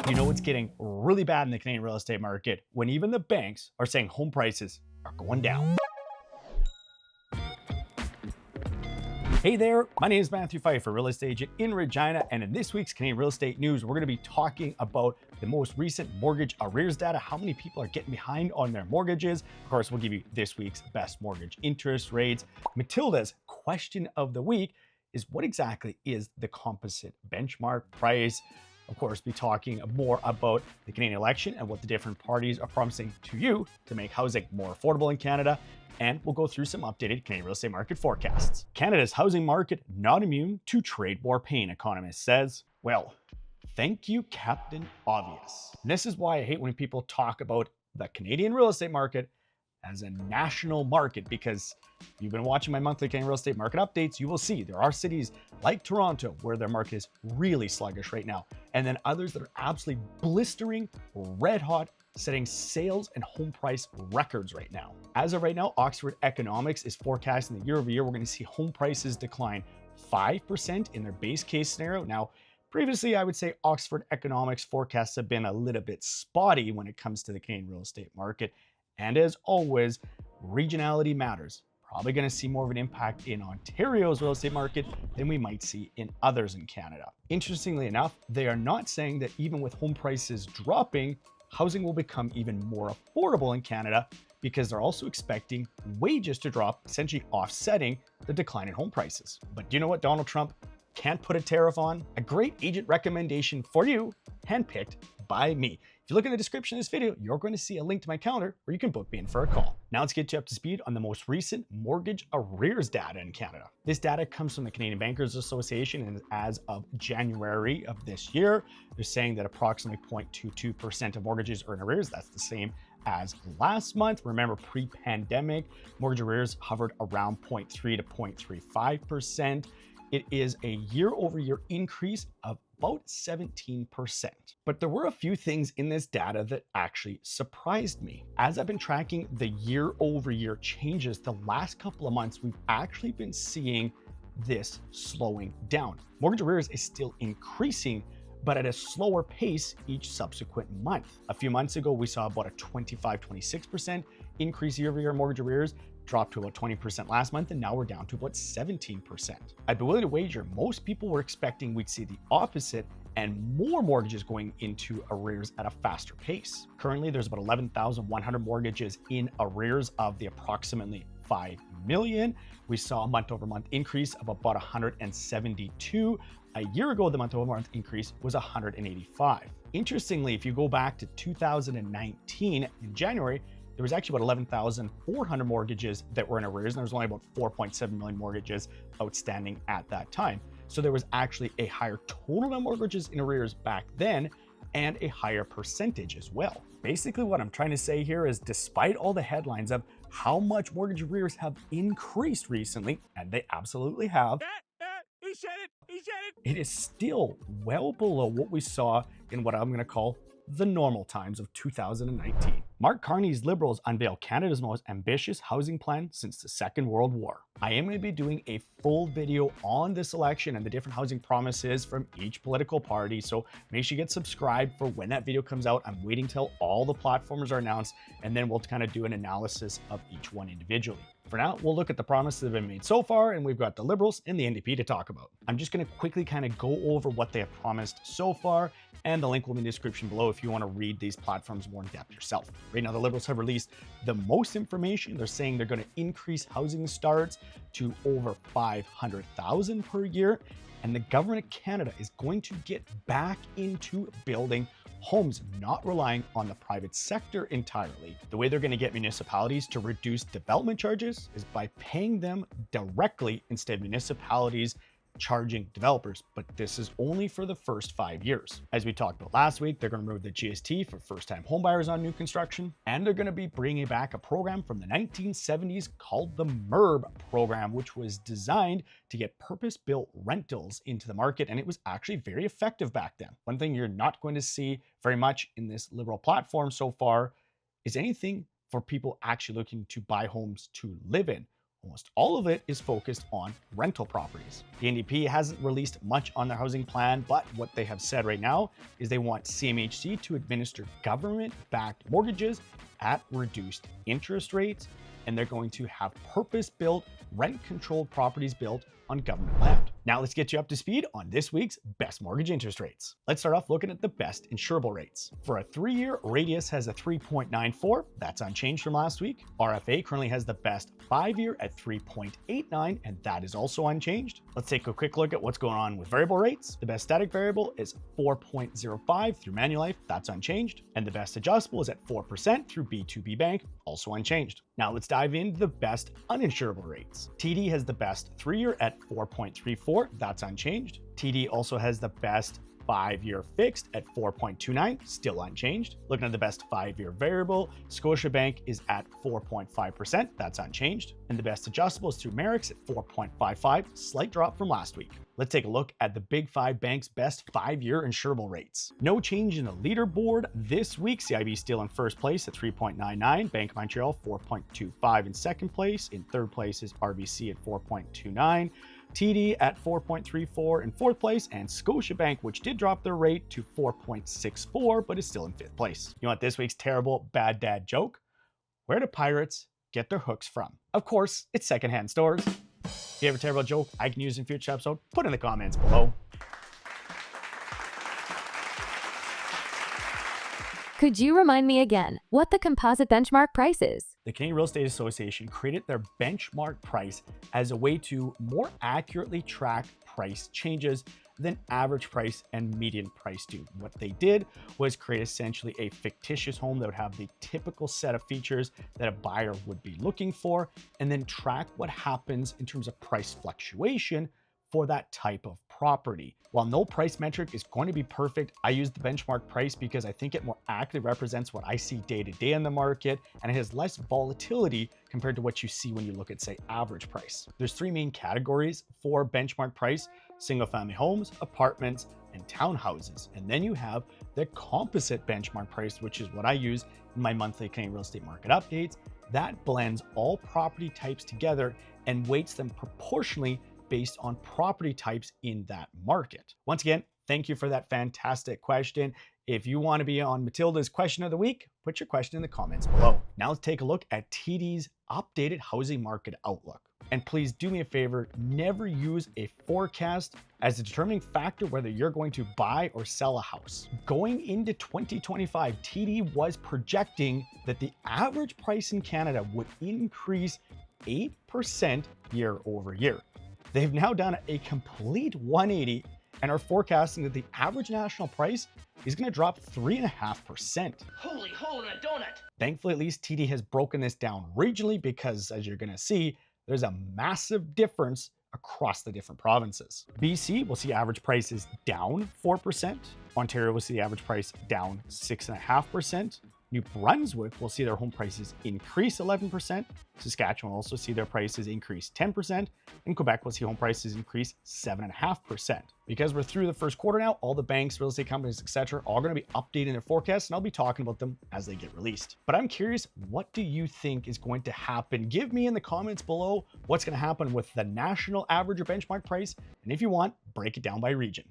You know it's getting really bad in the Canadian real estate market when even the banks are saying home prices are going down. Hey there, my name is Matthew Pfeiffer, real estate agent in Regina, and in this week's Canadian real estate news, we're going to be talking about the most recent mortgage arrears data, how many people are getting behind on their mortgages. Of course, we'll give you this week's best mortgage interest rates. Matilda's question of the week is, what exactly is the composite benchmark price? Of course, be talking more about the Canadian election and what the different parties are promising to you to make housing more affordable in Canada. And we'll go through some updated Canadian real estate market forecasts. Canada's housing market not immune to trade war pain, economist says. Well, thank you, Captain Obvious. And this is why I hate when people talk about the Canadian real estate market as a national market, because you've been watching my monthly Canadian real estate market updates, you will see there are cities like Toronto where their market is really sluggish right now, and then others that are absolutely blistering, red hot, setting sales and home price records right now. As of right now, Oxford Economics is forecasting that year over year, we're going to see home prices decline 5% in their base case scenario. Now, previously, I would say Oxford Economics forecasts have been a little bit spotty when it comes to the Canadian real estate market. And as always, regionality matters. Probably going to see more of an impact in Ontario's real estate market than we might see in others in Canada. Interestingly enough, they are not saying that even with home prices dropping, housing will become even more affordable in Canada, because they're also expecting wages to drop, essentially offsetting the decline in home prices. But do you know what Donald Trump can't put a tariff on? A great agent recommendation for you, handpicked by me. If you look in the description of this video, you're going to see a link to my calendar where you can book me in for a call. Now let's get you up to speed on the most recent mortgage arrears data in Canada. This data comes from the Canadian Bankers Association, and as of January of this year, they're saying that approximately 0.22% of mortgages are in arrears. That's the same as last month. Remember, pre-pandemic, mortgage arrears hovered around 0.3 to 0.35%. It is a year-over-year increase of about 17%. But there were a few things in this data that actually surprised me. As I've been tracking the year-over-year changes the last couple of months, we've actually been seeing this slowing down. Mortgage arrears is still increasing, but at a slower pace each subsequent month. A few months ago, we saw about a 25-26% increase year-over-year mortgage arrears, dropped to about 20% last month, and now we're down to about 17%. I'd be willing to wager most people were expecting we'd see the opposite and more mortgages going into arrears at a faster pace. Currently, there's about 11,100 mortgages in arrears of the approximately 5 million. We saw a month-over-month increase of about 172. A year ago, the month-over-month increase was 185. Interestingly, if you go back to 2019 in January, there was actually about 11,400 mortgages that were in arrears, and there was only about 4.7 million mortgages outstanding at that time. So there was actually a higher total number of mortgages in arrears back then, and a higher percentage as well. Basically, what I'm trying to say here is, despite all the headlines of how much mortgage arrears have increased recently, and they absolutely have, he said it, it is still well below what we saw in what I'm going to call the normal times of 2019. Mark Carney's Liberals unveil Canada's most ambitious housing plan since the Second World War. I am going to be doing a full video on this election and the different housing promises from each political party, so make sure you get subscribed for when that video comes out. I'm waiting till all the platforms are announced, and then we'll kind of do an analysis of each one individually. For now, we'll look at the promises that have been made so far, and we've got the Liberals and the NDP to talk about. I'm just going to quickly kind of go over what they have promised so far, and the link will be in the description below if you want to read these platforms more in depth yourself. Right now, the Liberals have released the most information. They're saying they're going to increase housing starts to over 500,000 per year, and the government of Canada is going to get back into building homes, not relying on the private sector entirely. The way they're going to get municipalities to reduce development charges is by paying them directly instead of municipalities charging developers, but this is only for the first 5 years. As we talked about last week, they're going to remove the GST for first-time homebuyers on new construction, and they're going to be bringing back a program from the 1970s called the MERB program, which was designed to get purpose-built rentals into the market, and it was actually very effective back then. One thing you're not going to see very much in this Liberal platform so far is anything for people actually looking to buy homes to live in. Almost all of it is focused on rental properties. The NDP hasn't released much on their housing plan, but what they have said right now is they want CMHC to administer government-backed mortgages at reduced interest rates, and they're going to have purpose-built, rent-controlled properties built on government land. Now let's get you up to speed on this week's best mortgage interest rates. Let's start off looking at the best insurable rates. For a 3-year, Radius has a 3.94, that's unchanged from last week. RFA currently has the best 5-year at 3.89, and that is also unchanged. Let's take a quick look at what's going on with variable rates. The best static variable is 4.05 through Manulife, that's unchanged. And the best adjustable is at 4% through B2B Bank, also unchanged. Now let's dive into the best uninsurable rates. TD has the best 3-year at 4.34, that's unchanged. TD also has the best 5-year fixed at 4.29, still unchanged. Looking at the best 5-year variable, Scotiabank is at 4.5%, that's unchanged. And the best adjustable is through Merrick's at 4.55, slight drop from last week. Let's take a look at the Big 5 banks' best 5-year insurable rates. No change in the leaderboard this week. CIB still in first place at 3.99, Bank of Montreal 4.25 in second place. In third place is RBC at 4.29. TD at 4.34 in fourth place, and Scotiabank, which did drop their rate to 4.64, but is still in fifth place. You want this week's terrible bad dad joke? Where do pirates get their hooks from? Of course, it's secondhand stores. If you have a terrible joke I can use in future episode, put it in the comments below. Could you remind me again what the composite benchmark price is? The Canadian Real Estate Association created their benchmark price as a way to more accurately track price changes than average price and median price do. What they did was create essentially a fictitious home that would have the typical set of features that a buyer would be looking for, and then track what happens in terms of price fluctuation for that type of property. While no price metric is going to be perfect, I use the benchmark price because I think it more accurately represents what I see day to day in the market, and it has less volatility compared to what you see when you look at, say, average price. There's 3 main categories for benchmark price: single family homes, apartments, and townhouses. And then you have the composite benchmark price, which is what I use in my monthly Canadian real estate market updates. That blends all property types together and weights them proportionally based on property types in that market. Once again, thank you for that fantastic question. If you want to be on Matilda's question of the week, put your question in the comments below. Now let's take a look at TD's updated housing market outlook. And please do me a favor, never use a forecast as a determining factor whether you're going to buy or sell a house. Going into 2025, TD was projecting that the average price in Canada would increase 8% year over year. They've now done a complete 180 and are forecasting that the average national price is going to drop 3.5%. Holy hole in a donut! Thankfully, at least TD has broken this down regionally because, as you're going to see, there's a massive difference across the different provinces. BC will see average prices down 4%. Ontario will see the average price down 6.5%. New Brunswick will see their home prices increase 11%. Saskatchewan will also see their prices increase 10%. And Quebec will see home prices increase 7.5%. Because we're through the first quarter now, all the banks, real estate companies, etc., are going to be updating their forecasts, and I'll be talking about them as they get released. But I'm curious, what do you think is going to happen? Give me in the comments below what's going to happen with the national average or benchmark price, and if you want, break it down by region.